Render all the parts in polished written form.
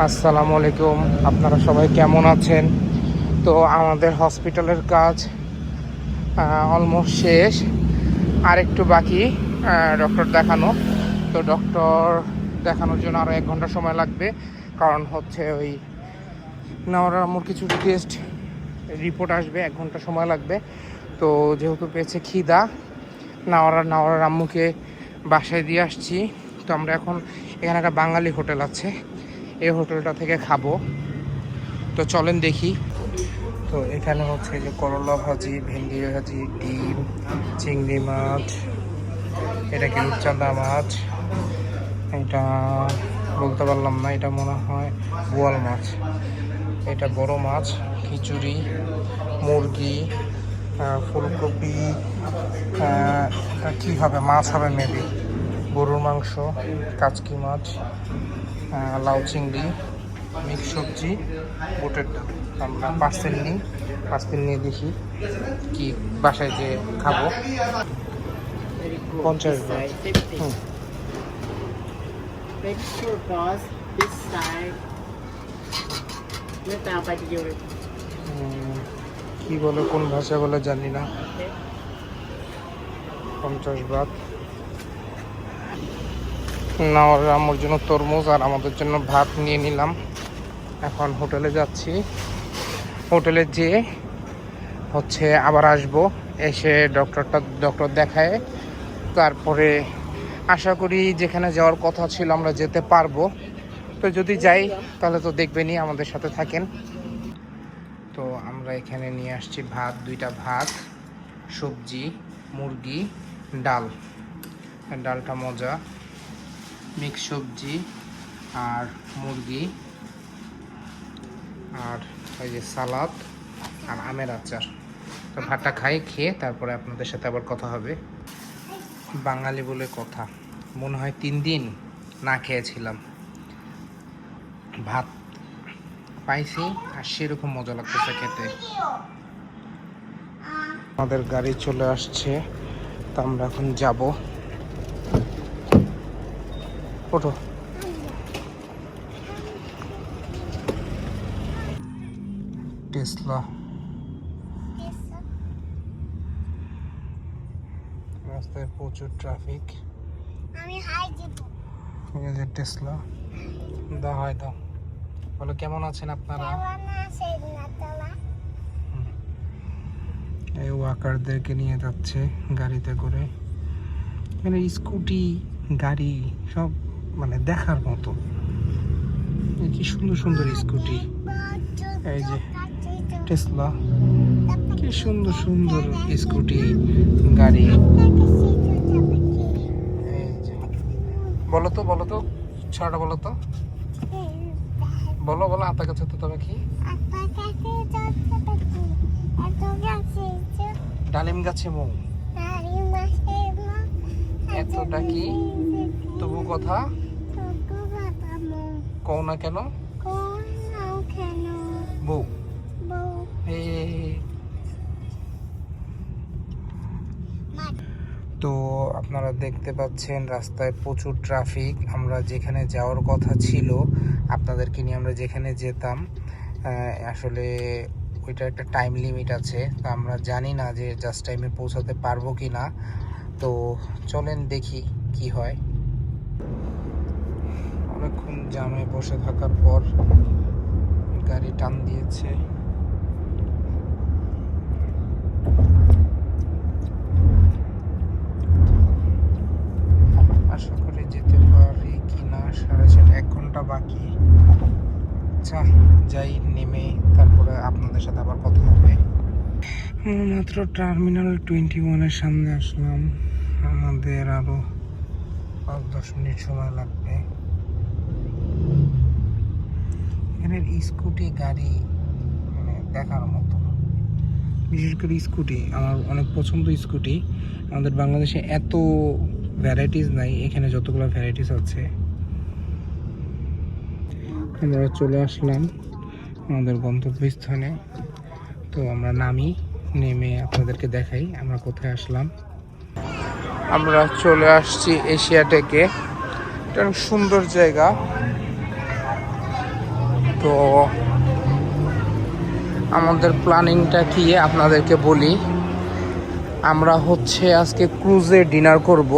আসসালামু আলাইকুম, আপনারা সবাই কেমন আছেন? তো আমাদের হসপিটালের কাজ অলমোস্ট শেষ, আর একটু বাকি ডক্টর দেখানো। তো ডক্টর দেখানোর জন্য আরও 1 ঘন্টা সময় লাগবে, কারণ হচ্ছে ওই নেওয়ার আমার কিছু টেস্ট রিপোর্ট আসবে, 1 ঘন্টা সময় লাগবে। তো যেহেতু পেয়েছে খিদা, নাওয়ার আম্মুকে বাসায় দিয়ে আসছি। তো আমরা এখন এখানে একটা বাঙালি হোটেল আছে, এই হোটেলটা থেকে খাবো। তো চলেন দেখি। তো এখানে হচ্ছে যে করলা ভাজি, ভেন্ডি ভাজি, ডিম, চিংড়ি মাছ, এটা কি রূপচাঁদা মাছ, এটা বলতে পারলাম না, এটা মনে হয় বোয়াল মাছ, এটা বড় মাছ, খিচুড়ি, মুরগি, ফুলকপি, কী হবে, মাছ হবে মেবি, গরুর মাংস, কাচকি মাছ, লাউ চিংড়ি, মিক্স সবজি, বুটের ডাল। আমরা পার্সেল নিয়ে দেখি কি বাসায় যে খাবো। 50 টাকা। কি বলে, কোন ভাষা বলে জানি না। 50 বাত। নেওয়ার আমার জন্য তরমুজ আর আমাদের জন্য ভাত নিয়ে নিলাম। এখন হোটেলে যাচ্ছি, হোটেলে যেয়ে হচ্ছে আবার আসবো, এসে ডক্টর দেখায় তারপরে আশা করি যেখানে যাওয়ার কথা ছিল আমরা যেতে পারবো। তো যদি যাই তাহলে তো দেখবেনই, আমাদের সাথে থাকেন। তো আমরা এখানে নিয়ে আসছি ভাত, 2টা ভাত, সবজি, মুরগি, ডাল, ডালটা মজা, মিক্স সবজি আর মুরগি, আর এই যে সালাদ আর আমের আচার। তো ভাতটা খেয়ে তারপরে আপনাদের সাথে আবার কথা হবে। বাঙালি বলে কথা, মনে হয় 3 দিন না খেয়েছিলাম, ভাত পাইছি আর সেরকম মজা লাগতেছে খেতে। আমাদের গাড়ি চলে আসছে, তো আমরা এখন যাব। ওঠো। টেসলা, রাস্তায় প্রচুর ট্রাফিক। আমি হাই দিব। এই যে টেসলা, দাও। বলো কেমন আছেন আপনারা? এই ওয়াকারদেরকে নিয়ে যাচ্ছে গাড়িতে করে। এখানে স্কুটি, গাড়ি সব মানে দেখার মতো, কি সুন্দর সুন্দর স্কুটি। এই যে টেসলা, কি সুন্দর সুন্দর স্কুটি, গাড়ি। এই যে বলো তো ছড়াটা বলো তো, বলো আতা গাছে তো তবে কি, ডালিম গাছে মৌ, এতটা কি তবু কথা কও না কেন, বউ। তো আপনারা দেখতে পাচ্ছেন রাস্তায় প্রচুর ট্রাফিক। আমরা যেখানে যাওয়ার কথা ছিল, আপনাদেরকে নিয়ে আমরা যেখানে যেতাম, আসলে ওইটা একটা টাইম লিমিট আছে। তো আমরা জানি না যে জাস্ট টাইমে পৌঁছাতে পারবো কি না। তো চলেন দেখি কি হয়। অনেকক্ষণ জামে বসে থাকার পর গাড়ি টান দিয়েছে। আশা করি যেতে পারি কিনা। 6:30, 1 ঘন্টা বাকি। আচ্ছা যাই, নেমে তারপরে আপনাদের সাথে আবার কথা হবে। মাত্র টার্মিনাল 21-এর সামনে আসলাম, আমাদের আরো 5-10 মিনিট সময় লাগবে। এখানের স্কুটি, গাড়ি মানে দেখার মতো। বিশেষ করে স্কুটি আমার অনেক পছন্দ। স্কুটি আমাদের বাংলাদেশে এত ভ্যারাইটিস নাই, এখানে যতগুলো ভ্যারাইটিস আছে। আমরা চলে আসলাম আমাদের গন্তব্যস্থানে। তো আমরা নেমে আপনাদেরকে দেখাই আমরা কোথায় আসলাম। আমরা চলে আসছি এশিয়াটেকে, এটা সুন্দর জায়গা। তো আমাদের প্ল্যানিংটা কি আপনাদেরকে বলি। আমরা হচ্ছে আজকে ক্রুজে ডিনার করব,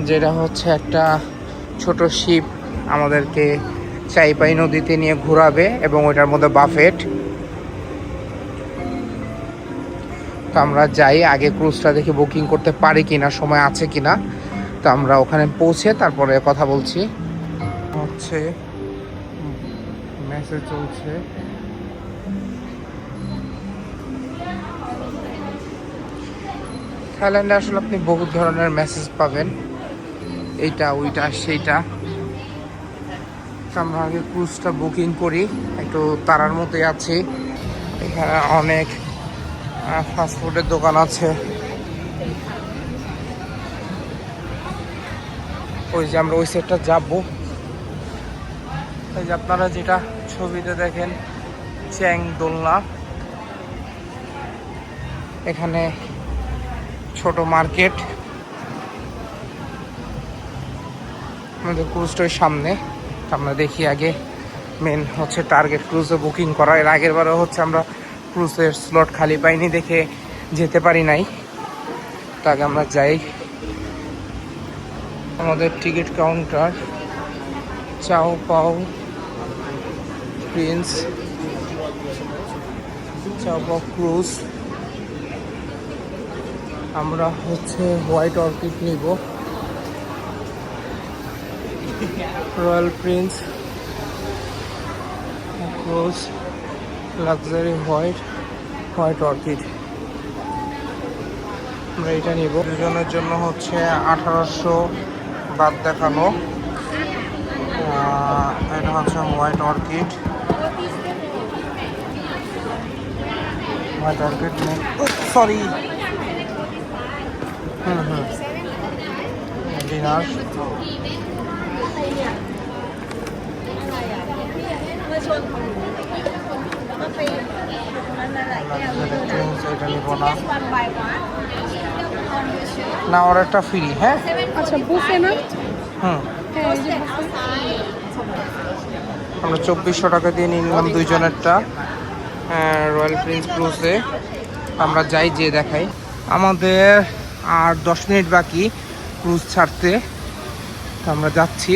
যেটা হচ্ছে একটা ছোট শিপ আমাদেরকে চাইপাই নদীতে নিয়ে ঘোরাবে এবং ওইটার মধ্যে বাফেট। তো আমরা যাই আগে ক্রুজটা দেখে বুকিং করতে পারি কিনা, সময় আছে কিনা। তো আমরা ওখানে পৌঁছে তারপরে কথা বলছি। হচ্ছে মেসেজ চলছে, থাইল্যান্ডে আসলে আপনি বহু ধরনের মেসেজ পাবেন, এইটা ওইটা সেইটা। আমরা আগে ক্রুজটা বুকিং করি, একটু তারার মধ্যে আছি। এখানে অনেক ফাস্টফুডের দোকান আছে। ওই যে আমরা ওই সাইডটা যাবো। এই যে আপনারা যেটা ছবিতে দেখেন চ্যাং দোলনা, এখানে ছোট মার্কেট। আমাদের ক্রুজটার সামনে। আমরা দেখি আগে মেন হচ্ছে টার্গেট ক্রুজে বুকিং করা। এর আগের বারও হচ্ছে আমরা ক্রুজের স্লট খালি পাইনি দেখে যেতে পারি নাই। তাকে আমরা যাই। আমাদের টিকিট কাউন্টার চাও পাও প্রিন্স চাও পাও ক্রুজ। আমরা হচ্ছে হোয়াইট অর্কিড নিব, royal prince cruise luxury white orchid. আমরা এটা নিব। দুজনের জন্য হচ্ছে 1800 বাদ দেখানো। এটা হচ্ছে হোয়াইট অর্কিড সরি ডিনার। এটা নিব না, না ওর একটা ফ্রি। হ্যাঁ আচ্ছা বুফে না? আমরা 2400 টাকা দিয়ে নিলাম দুইজনেরটা রয়্যাল প্রিন্স ক্রুজে। আমরা যাই, যে দেখাই। আমাদের আর 10 মিনিট বাকি ক্রুজ ছাড়তে। তো আমরা যাচ্ছি।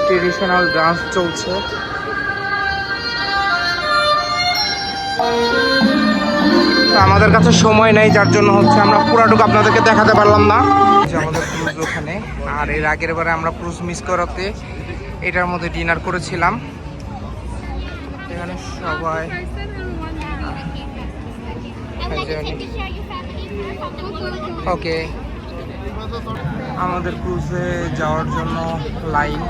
ট্রেডিশনাল ডান্স চলছে। আমাদের কাছে সময় নেই, যার জন্য হচ্ছে আমরা পুরাটুকু আপনাদেরকে দেখাতে পারলাম না। যে আমাদের ক্রুজ ওখানে। আর এর আগের বারে আমরা ক্রুজ মিস করাতে এটার মধ্যে ডিনার করেছিলাম। এখানে সবাই ওকে। আমাদের ক্রুজে যাওয়ার জন্য লাইন।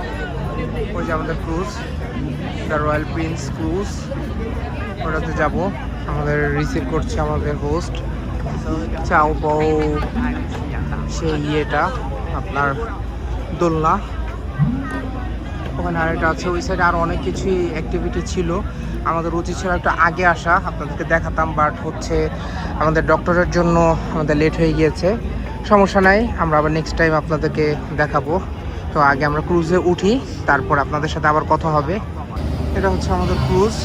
ওই যে আমাদের cruise, the royal prince cruise, ওটাতে যাব। আমাদের রিসিভ করছে আমাদের হোস্ট চাও পাও সেই ইয়েটা আপনার দোলনা। ওখানে আরেকটা আছে ওই সাইডে, আর অনেক কিছুই অ্যাক্টিভিটি ছিল। আমাদের উচিত ছিল একটু আগে আসা, আপনাদেরকে দেখাতাম, বাট হচ্ছে আমাদের ডক্টরের জন্য আমাদের লেট হয়ে গিয়েছে। সমস্যা নাই, আমরা আবার নেক্সট টাইম আপনাদেরকে দেখাবো। তো আগে আমরা ক্রুজে উঠি, তারপর আপনাদের সাথে আবার কথা হবে। এটা হচ্ছে আমাদের ক্রুজ।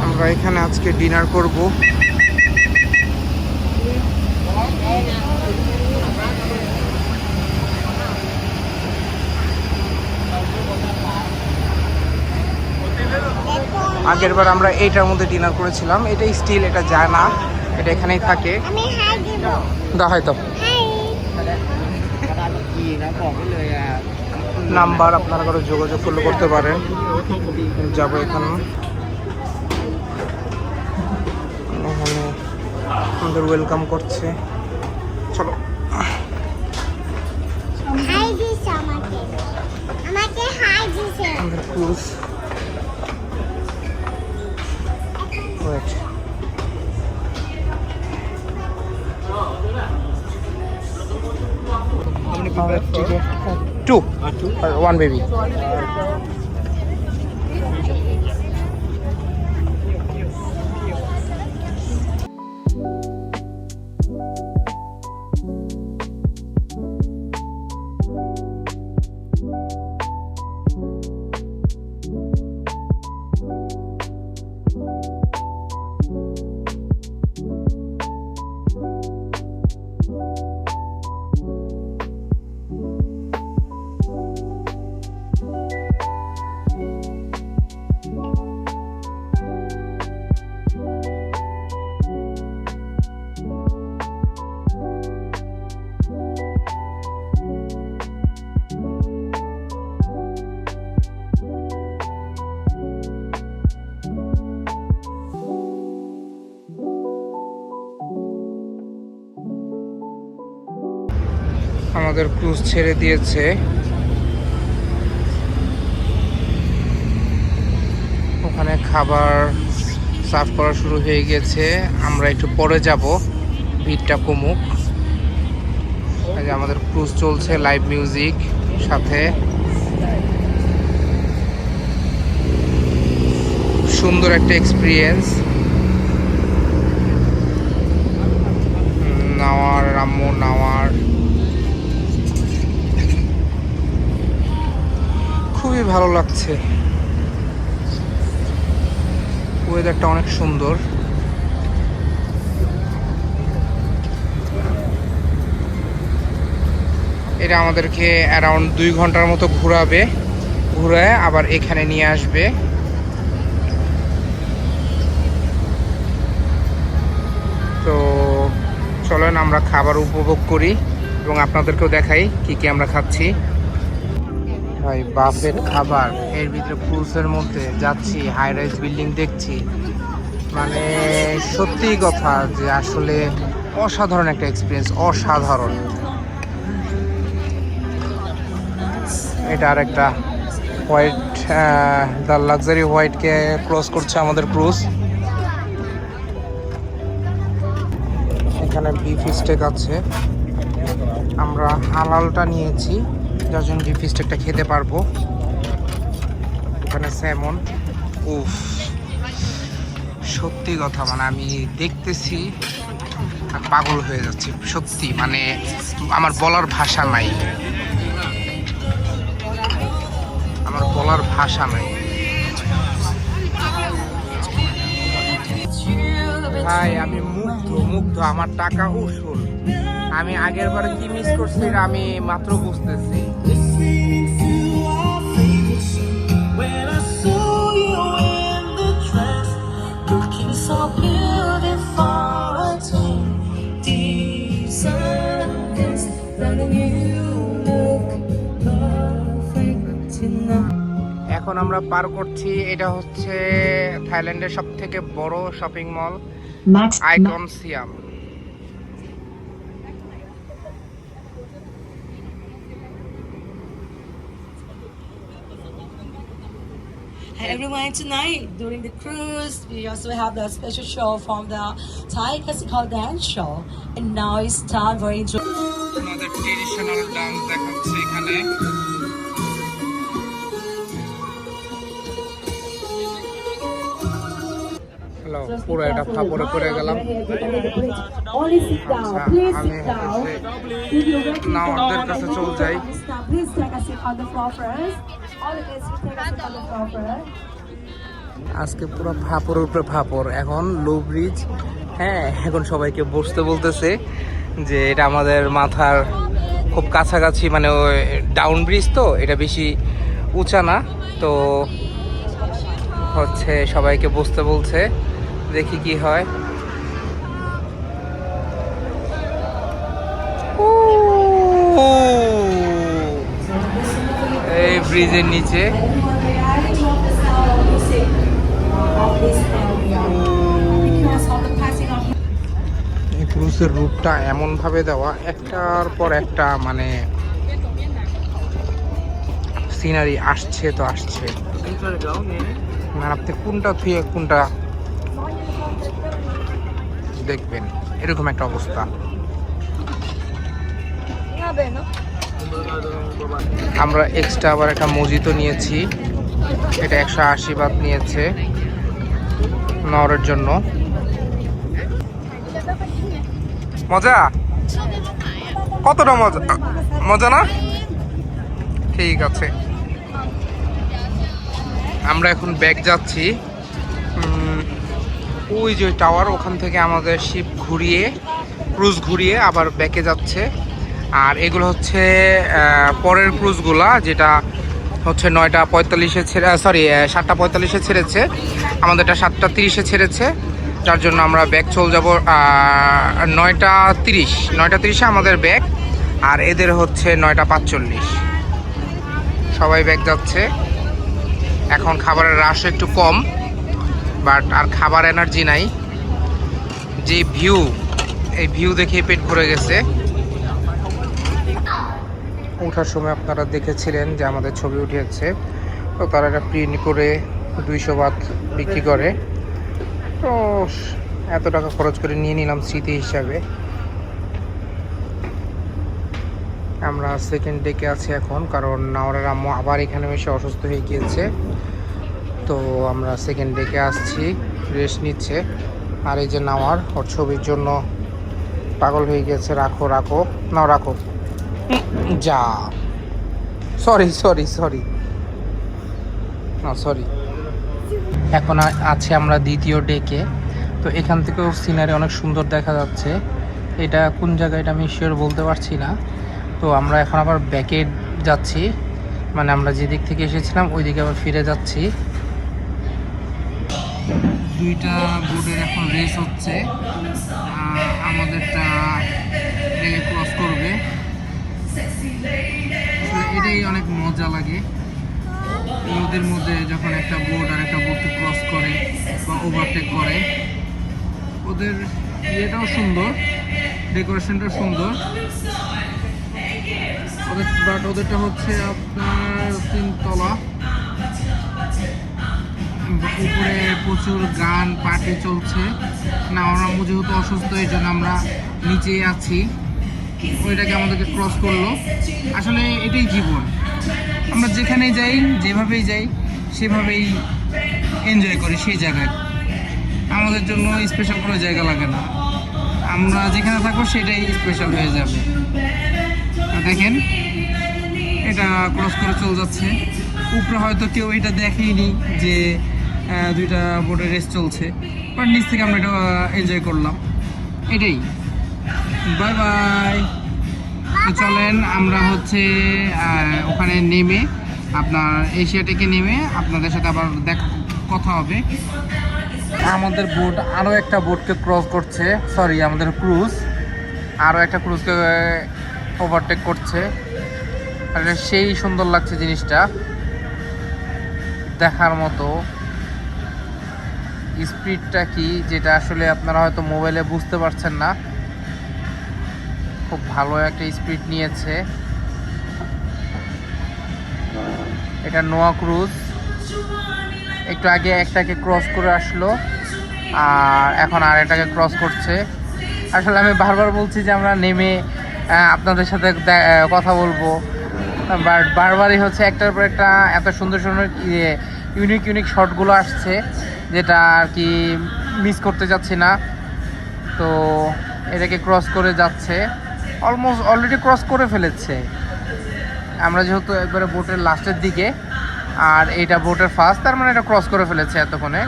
আমরা এখানে আজকে ডিনার করব। আগের বার আমরা এইটার মধ্যে ডিনার করেছিলাম। এটা স্টিল, এটা যায় না, এটা এখানেই থাকে। দা হয়তো নাম্বার আপনারা করে যোগাযোগ করতে পারেন। যাব এখানে। আমাদের ওয়েলকাম করছে। চলো। আমাদের cruise. Wait, ticket 2 or 1 baby. আমাদের ক্রুজ ছেড়ে দিয়েছে। ওখানে খাবার সার্ভ করা শুরু হয়ে গেছে। আমরা একটু পরে যাব, ভিড়টা কমুক। আমাদের ক্রুজ চলছে, লাইভ মিউজিক সাথে। সুন্দর একটা এক্সপিরিয়েন্স। নাওয়ার আম্মু নাওয়ার খুবই ভালো লাগছে। ওয়েদারটা অনেক সুন্দর। এটা আমাদেরকে অ্যারাউন্ড 2 ঘন্টার মতো ঘোরাবে, ঘুরে আবার এখানে নিয়ে আসবে। তো চলেন আমরা খাবার উপভোগ করি এবং আপনাদেরকেও দেখাই কি কি আমরা খাচ্ছি। ভাই বাফেট খাবার, এর ভিতরে ক্রুজের মধ্যে যাচ্ছি, হাই রাইজ বিল্ডিং দেখছি, মানে সত্যি কথা যে আসলে অসাধারণ একটা এক্সপিরিয়েন্স, অসাধারণ। এটা আর একটা হোয়াইট, দ্য লাক্সারি হোয়াইটকে ক্রস করছে আমাদের ক্রুজ। এখানে বিফ স্টেক আছে, আমরা হালালটা নিয়েছি যার জন্য বিফ স্টেকটা খেতে পারবো। এখানে স্যামন, উফ সত্যি কথা মানে আমি দেখতেছি আর পাগল হয়ে যাচ্ছি সত্যি, মানে আমার বলার ভাষা নাই, আমার বলার ভাষা নাই। ভাই আমি মুগ্ধ, আমার টাকা উসুল। আমি আগের বারে কি মিস করছি আমি মাত্র বুঝতেছি। এখন আমরা পার করছি, এটা হচ্ছে থাইল্যান্ডের সব থেকে বড় shopping mall, icon Siam. Hey everyone, tonight during the cruise, we also have the special show from the Thai classical dance show. And now it's time for enjoy. আমাদের ট্রেডিশনাল ডান্স দেখাচ্ছে এখানে। হ্যালো, পুরো এটা ফাপড়ে করে গেলাম। আচ্ছা, আমি নাওয়ারদের কাছে চলে যাই। আজকে পুরো ফাপড়ের উপরে ফাপড়। এখন লো ব্রিজ, হ্যাঁ এখন সবাইকে বসতে বলতেছে যে এটা আমাদের মাথার খুব কাছাকাছি, মানে ওই ডাউন ব্রিজ তো এটা বেশি উঁচা না, তো হচ্ছে সবাইকে বসতে বলছে, দেখি কি হয়। এই ব্রিজের নিচে এই ক্রুজের রুটটা এমন ভাবে দেওয়া, একটার পর একটা মানে সিনারি আসছে তো আসছে। মানে আপনি কোনটা থেকে কোনটা দেখবেন, এরকম একটা অবস্থা। আমরা এক্সট্রা আবার একটা মজিতো নিয়েছি, এটা 180 বাত নিয়েছে নরের জন্য। মজা, কতটা মজা, মজা না? ঠিক আছে, আমরা এখন ব্যাক যাচ্ছি। ওই যে টাওয়ার, ওখান থেকে আমাদের শিপ ঘুরিয়ে, ক্রুজ ঘুরিয়ে আবার ব্যাকে যাচ্ছে। আর এগুলো হচ্ছে পরের ক্রুজগুলা, যেটা হচ্ছে 9:45-এ ছেড়ে, সরি 7:45-এ ছেড়েছে, আমাদেরটা 7:30-এ ছেড়েছে, যার জন্য আমরা ব্যাক চলে যাব 9:30-এ আমাদের ব্যাক, আর এদের হচ্ছে 9:45। সবাই ব্যাক যাচ্ছে। এখন খাবারের রাশ একটু কম, বাট আর খাবার এনার্জি নাই। যে ভিউ, এই ভিউ দেখে পেট ভরে গেছে। ওঠার সময় আপনারা দেখেছিলেন যে আমাদের ছবি উঠেছে। তো তারা এটা প্রিন্ট করে 200 বাত বিক্রি করে। তো এত টাকা খরচ করে নিয়ে নিলাম স্মৃতি হিসাবে। আমরা সেকেন্ড ডেকে আছি এখন, কারণ নাওরের আম্মু আবার এখানে এসে অসুস্থ হয়ে গিয়েছে। তো আমরা সেকেন্ড ডেকে আসছি, রেস্ট নিচ্ছে। আর এই যে নাওয়ার, ওর ছবির জন্য পাগল হয়ে গেছে। রাখো রাখো, নাও রাখো, যা। সরি সরি সরি, না সরি। এখন আছে আমরা দ্বিতীয় ডেকে। তো এখান থেকেও সিনারি অনেক সুন্দর দেখা যাচ্ছে। এটা কোন জায়গা এটা আমি শিওর বলতে পারছি না। তো আমরা এখন আবার ব্যাকে যাচ্ছি, মানে আমরা যে দিক থেকে এসেছিলাম ওই দিকে আবার ফিরে যাচ্ছি। দুইটা বোর্ডের এখন রেস হচ্ছে। আমাদেরটা ক্রস করবে, এটাই অনেক মজা লাগে। নদীর মধ্যে যখন একটা বোর্ড আর একটা বোর্ডকে ক্রস করে বা ওভারটেক করে, ওদের ইয়েটাও সুন্দর, ডেকোরেশনটাও সুন্দর ওদের। বাট ওদেরটা হচ্ছে আপনার 3 তলা, উপরে প্রচুর গান পার্টি চলছে। না, আমরা যেহেতু অসুস্থ, এই জন্য আমরা নিচেই আছি। ওইটাকে আমাদেরকে ক্রস করলো। আসলে এটাই জীবন, আমরা যেখানেই যাই, যেভাবেই যাই, সেভাবেই এনজয় করি সেই জায়গায়। আমাদের জন্য স্পেশাল কোনো জায়গা লাগে না, আমরা যেখানে থাকবো সেটাই স্পেশাল হয়ে যাবে। দেখেন, এটা ক্রস করে চলে যাচ্ছে। উপরে হয়তো কেউ এটা দেখেইনি যে দুইটা বোটের রেস চলছে, বাট নিচ থেকে আমরা এটা এনজয় করলাম। এটাই, বাই বাই। তো চলেন আমরা হচ্ছে ওখানে নেমে, আপনার এশিয়াটেকে নেমে আপনাদের সাথে আবার কথা হবে। আমাদের বোট আরও একটা বোটকে ক্রস করছে, সরি আমাদের ক্রুজ আরও একটা ক্রুজকে ওভারটেক করছে। আর সেই সুন্দর লাগছে জিনিসটা, দেখার মতো। স্পিডটা কি, যেটা আসলে আপনারা হয়তো মোবাইলে বুঝতে পারছেন না। খুব ভালো একটা স্পিড নিয়েছে এটা। নোয়া ক্রুজ একটু আগে একটাকে ক্রস করে আসলো, আর এখন আর এটাকে ক্রস করছে। আসলে আমি বারবার বলছি যে আমরা নেমে আপনাদের সাথে কথা বলবো, বাট বারবারই হচ্ছে একটার পর একটা এত সুন্দর সুন্দর ইউনিক শটগুলো আসছে, যেটা আর কি মিস করতে যাচ্ছি না। তো এটাকে ক্রস করে যাচ্ছে, অলরেডি ক্রস করে ফেলেছে। আমরা যেহেতু একবারে বোটের লাস্টের দিকে, আর এইটা বোটের ফার্স্ট, তার মানে এটা ক্রস করে ফেলেছে এতক্ষণে।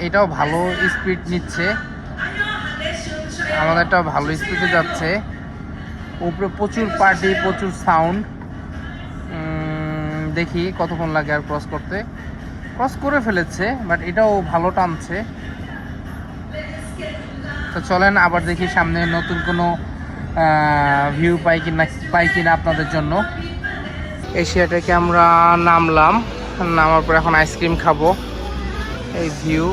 এটাও ভালো স্পিড নিচ্ছে, আমাদেরটাও ভালো স্পিডে যাচ্ছে। উপরে প্রচুর পার্টি, প্রচুর সাউন্ড। দেখি কতক্ষণ লাগে আর ক্রস করতে। ক্রস করে ফেলেছে, বাট এটাও ভালো টানছে। তো চলেন আবার দেখি সামনে নতুন কোনো ভিউ পাই কিনা আপনাদের জন্য। এশিয়াটাকে আমরা নামলাম, নামার পর এখন আইসক্রিম খাবো। এই ভিউ,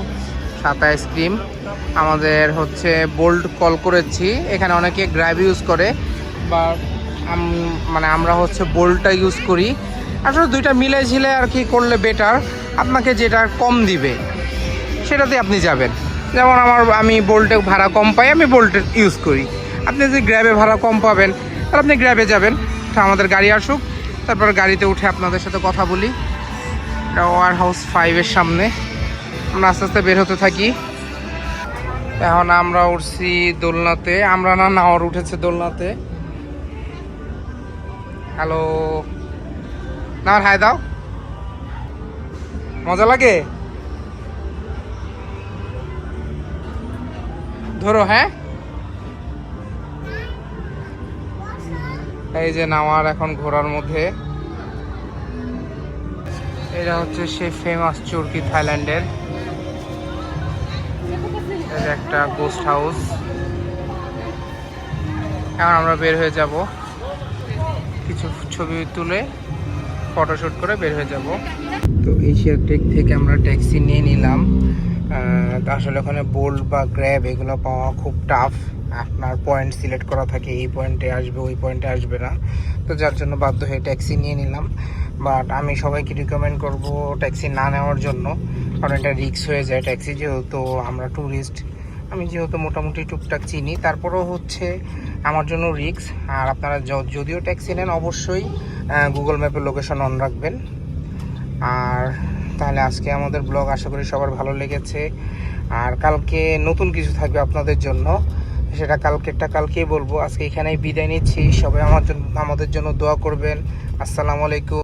সাথে আইসক্রিম। আমাদের হচ্ছে বোল্ট কল করেছি, এখানে অনেকে গ্র্যাব ইউজ করে, বা মানে আমরা হচ্ছে বোল্টটা ইউজ করি। আসলে দুইটা মিলে ঝিলে আর কি করলে বেটার। আপনাকে যেটা কম দিবে সেটাতে আপনি যাবেন। যেমন আমি বোল্টে ভাড়া কম পাই, আমি বোল্টে ইউজ করি। আপনি যদি গ্র্যাবে ভাড়া কম পাবেন, তাহলে আপনি গ্র্যাবে যাবেন। তো আমাদের গাড়ি আসুক, তারপর গাড়িতে উঠে আপনাদের সাথে কথা বলি। এটা ওয়ার হাউস 5-এর সামনে। আমরা আস্তে আস্তে বের হতে থাকি। এখন আমরা উঠছি দোলনাতে, আমরা না, নাওর উঠেছে দোলনাতে। হ্যালো নাওর, হাই দাও। মজা লাগে? ধরো, হ্যাঁ। এই যে নাওয়ার এখন ঘোড়ার মধ্যে। এটা হচ্ছে সেই ফেমাস চরকি, থাইল্যান্ডের। এটা একটা গোস্ট হাউস। এখন আমরা বের হয়ে যাব, কিছু ছবি তুলে ফটোশুট করে বের হয়ে যাব। তো এশিয়া টেক থেকে আমরা ট্যাক্সি নিয়ে নিলাম। আসলে ওখানে বোল্ট বা গ্র্যাব এগুলো পাওয়া খুব টাফ। আপনার পয়েন্ট সিলেক্ট করা থাকে, এই পয়েন্টে আসবে ওই পয়েন্টে আসবে না, তো যার জন্য বাধ্য হয়ে ট্যাক্সি নিয়ে নিলাম। বাট আমি সবাইকে রিকমেন্ড করব ট্যাক্সি না নেওয়ার জন্য, কারণ এটা রিস্ক হয়ে যায়। ট্যাক্সি যেহেতু আমরা ট্যুরিস্ট, আমি যেহেতু মোটামুটি টুকটাক চিনি, তারপরেও হচ্ছে আমার জন্য রিস্ক। আর আপনারা যদিও ট্যাক্সি নেন অবশ্যই গুগল ম্যাপের লোকেশন অন রাখবেন। আর তাহলে আজকে আমাদের ব্লগ আশা করি সবার ভালো লেগেছে। আর কালকে নতুন কিছু থাকবে আপনাদের জন্য, সেটা কালকেই বলবো। আজকে এখানেই বিদায় নিচ্ছি। সবাই আমাদের জন্য দোয়া করবেন। আসসালামু আলাইকুম।